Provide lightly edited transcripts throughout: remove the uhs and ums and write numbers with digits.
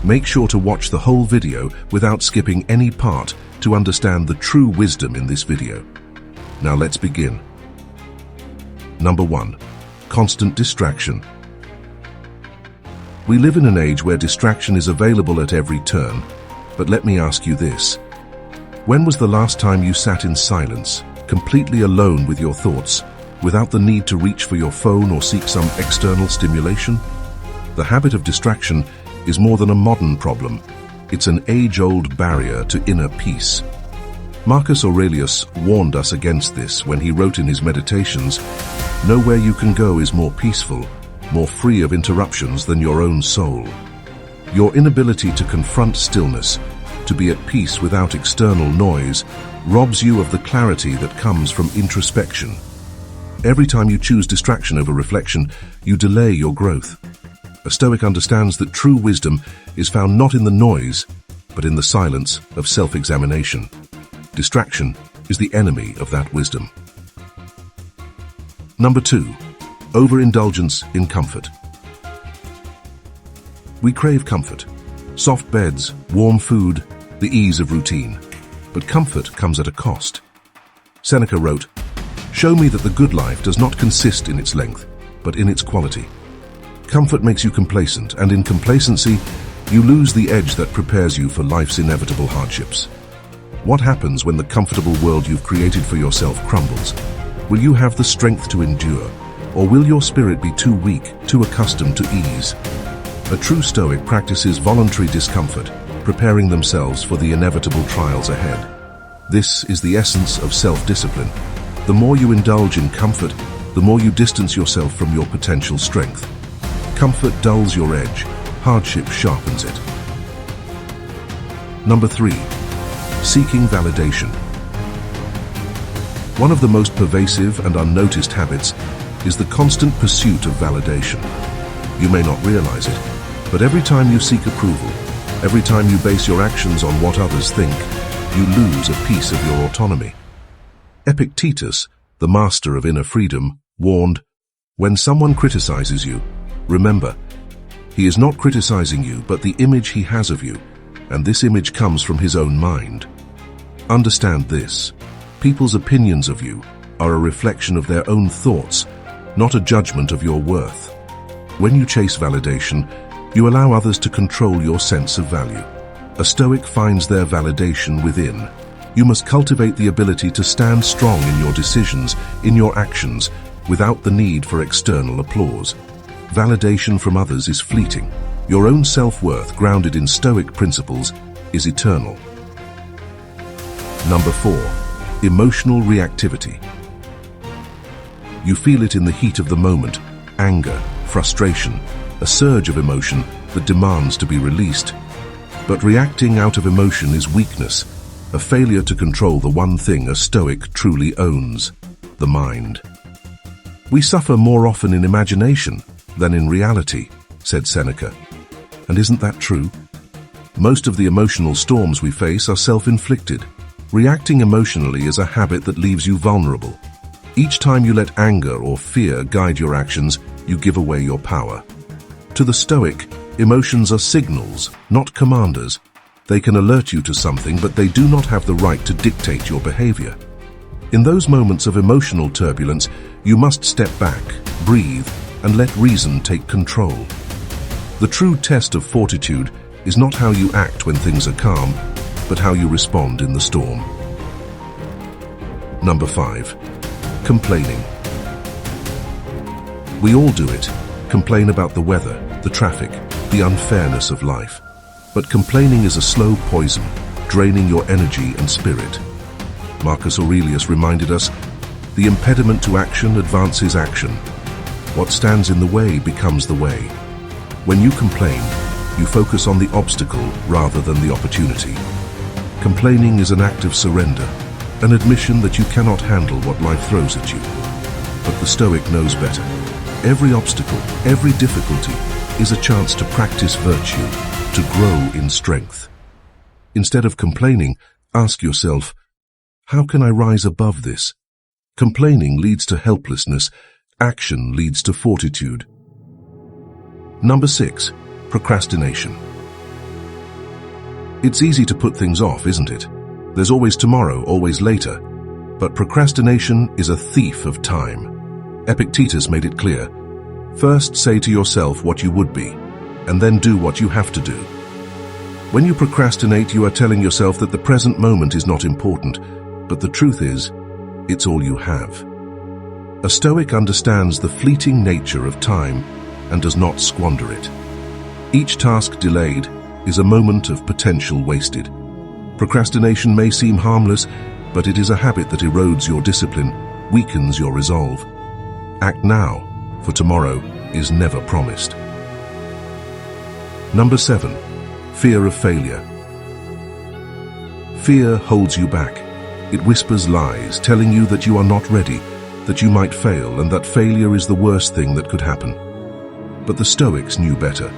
Make sure to watch the whole video without skipping any part to understand the true wisdom in this video. Now let's begin. Number 1. Constant distraction. We live in an age where distraction is available at every turn, but let me ask you this. When was the last time you sat in silence, completely alone with your thoughts, without the need to reach for your phone or seek some external stimulation? The habit of distraction is more than a modern problem. It's an age-old barrier to inner peace. Marcus Aurelius warned us against this when he wrote in his Meditations, "Nowhere you can go is more peaceful, more free of interruptions than your own soul." Your inability to confront stillness, to be at peace without external noise, robs you of the clarity that comes from introspection. Every time you choose distraction over reflection, you delay your growth. A Stoic understands that true wisdom is found not in the noise, but in the silence of self-examination. Distraction is the enemy of that wisdom. Number 2. Overindulgence in comfort. We crave comfort. Soft beds, warm food, the ease of routine. But comfort comes at a cost. Seneca wrote, "Show me that the good life does not consist in its length, but in its quality." Comfort makes you complacent, and in complacency, you lose the edge that prepares you for life's inevitable hardships. What happens when the comfortable world you've created for yourself crumbles? Will you have the strength to endure, or will your spirit be too weak, too accustomed to ease? A true Stoic practices voluntary discomfort, preparing themselves for the inevitable trials ahead. This is the essence of self-discipline. The more you indulge in comfort, the more you distance yourself from your potential strength. Comfort dulls your edge, hardship sharpens it. Number 3. Seeking validation. One of the most pervasive and unnoticed habits is the constant pursuit of validation. You may not realize it, but every time you seek approval, every time you base your actions on what others think, you lose a piece of your autonomy. Epictetus, the master of inner freedom, warned, "When someone criticizes you, remember, he is not criticizing you but the image he has of you, and this image comes from his own mind." Understand this. People's opinions of you are a reflection of their own thoughts, not a judgment of your worth. When you chase validation, you allow others to control your sense of value. A Stoic finds their validation within. You must cultivate the ability to stand strong in your decisions, in your actions, without the need for external applause. Validation from others is fleeting. Your own self-worth, grounded in Stoic principles, is eternal. Number 4. Emotional reactivity. You feel it in the heat of the moment, anger, frustration, a surge of emotion that demands to be released. But reacting out of emotion is weakness, a failure to control the one thing a Stoic truly owns, the mind. "We suffer more often in imagination than in reality," said Seneca. And isn't that true? Most of the emotional storms we face are self-inflicted. Reacting emotionally is a habit that leaves you vulnerable. Each time you let anger or fear guide your actions, you give away your power. To the Stoic, emotions are signals, not commanders. They can alert you to something, but they do not have the right to dictate your behavior. In those moments of emotional turbulence, you must step back, breathe, and let reason take control. The true test of fortitude is not how you act when things are calm, but how you respond in the storm. Number 5. Complaining. We all do it. Complain about the weather, the traffic, the unfairness of life. But complaining is a slow poison, draining your energy and spirit. Marcus Aurelius reminded us, "The impediment to action advances action. What stands in the way becomes the way." When you complain, you focus on the obstacle rather than the opportunity. Complaining is an act of surrender, an admission that you cannot handle what life throws at you. But the Stoic knows better. Every obstacle, every difficulty is a chance to practice virtue, to grow in strength. Instead of complaining, ask yourself, how can I rise above this? Complaining leads to helplessness. Action leads to fortitude. Number 6. Procrastination. It's easy to put things off, isn't it? There's always tomorrow, always later. But procrastination is a thief of time. Epictetus made it clear. First say to yourself what you would be, and then do what you have to do. When you procrastinate, you are telling yourself that the present moment is not important, but the truth is, it's all you have. A Stoic understands the fleeting nature of time and does not squander it. Each task delayed is a moment of potential wasted. Procrastination may seem harmless, but it is a habit that erodes your discipline, weakens your resolve. Act now, for tomorrow is never promised. Number 7. Fear of failure. Fear holds you back. It whispers lies, telling you that you are not ready, that you might fail, and that failure is the worst thing that could happen. But the Stoics knew better.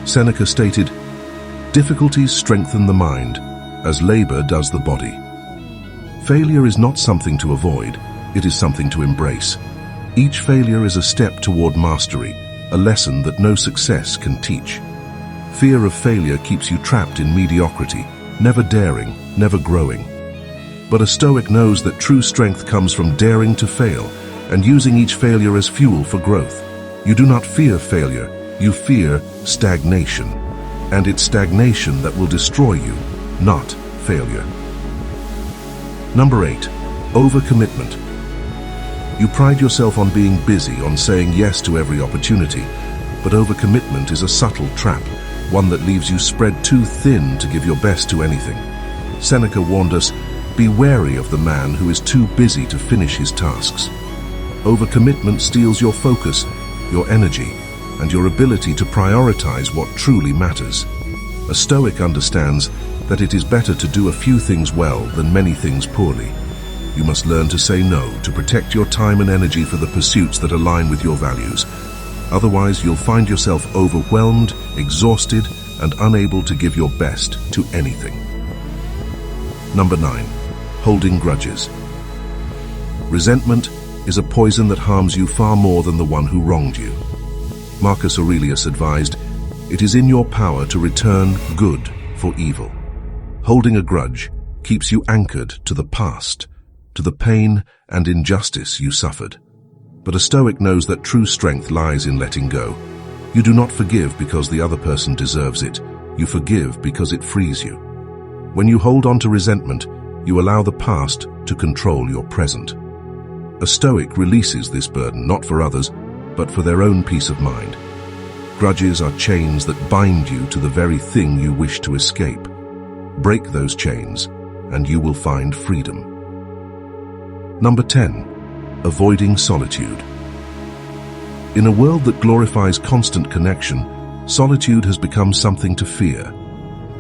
Seneca stated, "Difficulties strengthen the mind, as labor does the body." Failure is not something to avoid, it is something to embrace. Each failure is a step toward mastery, a lesson that no success can teach. Fear of failure keeps you trapped in mediocrity, never daring, never growing. But a Stoic knows that true strength comes from daring to fail and using each failure as fuel for growth. You do not fear failure, you fear stagnation. And it's stagnation that will destroy you, not failure. Number 8. Overcommitment. You pride yourself on being busy, on saying yes to every opportunity, but overcommitment is a subtle trap, one that leaves you spread too thin to give your best to anything. Seneca warned us, "Be wary of the man who is too busy to finish his tasks." Overcommitment steals your focus, your energy, and your ability to prioritize what truly matters. A Stoic understands that it is better to do a few things well than many things poorly. You must learn to say no to protect your time and energy for the pursuits that align with your values. Otherwise, you'll find yourself overwhelmed, exhausted, and unable to give your best to anything. Number 9. Holding grudges. Resentment is a poison that harms you far more than the one who wronged you. Marcus Aurelius advised, "It is in your power to return good for evil." Holding a grudge keeps you anchored to the past, to the pain and injustice you suffered. But a Stoic knows that true strength lies in letting go. You do not forgive because the other person deserves it. You forgive because it frees you. When you hold on to resentment, you allow the past to control your present. A Stoic releases this burden not for others, but for their own peace of mind. Grudges are chains that bind you to the very thing you wish to escape. Break those chains, and you will find freedom. Number 10. Avoiding solitude. In a world that glorifies constant connection, solitude has become something to fear.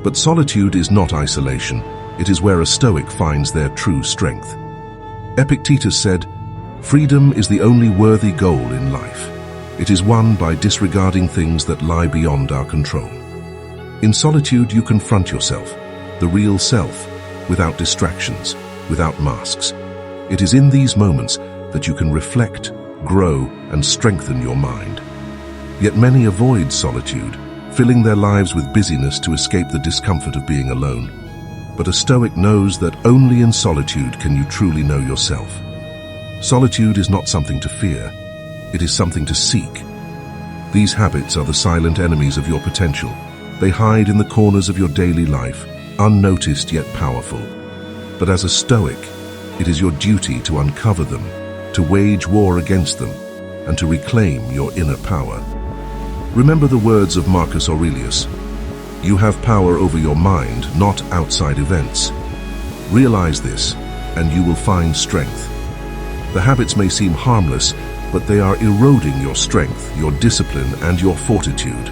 But solitude is not isolation. It is where a Stoic finds their true strength. Epictetus said, "Freedom is the only worthy goal in life. It is won by disregarding things that lie beyond our control." In solitude, you confront yourself, the real self, without distractions, without masks. It is in these moments that you can reflect, grow, and strengthen your mind. Yet many avoid solitude, filling their lives with busyness to escape the discomfort of being alone. But a Stoic knows that only in solitude can you truly know yourself. Solitude is not something to fear, it is something to seek. These habits are the silent enemies of your potential. They hide in the corners of your daily life, unnoticed yet powerful. But as a Stoic, it is your duty to uncover them, to wage war against them, and to reclaim your inner power. Remember the words of Marcus Aurelius, "You have power over your mind, not outside events." Realize this, and you will find strength. The habits may seem harmless, but they are eroding your strength, your discipline, and your fortitude.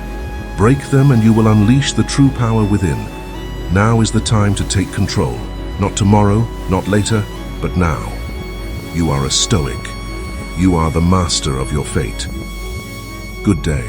Break them and you will unleash the true power within. Now is the time to take control. Not tomorrow, not later, but now. You are a Stoic. You are the master of your fate. Good day.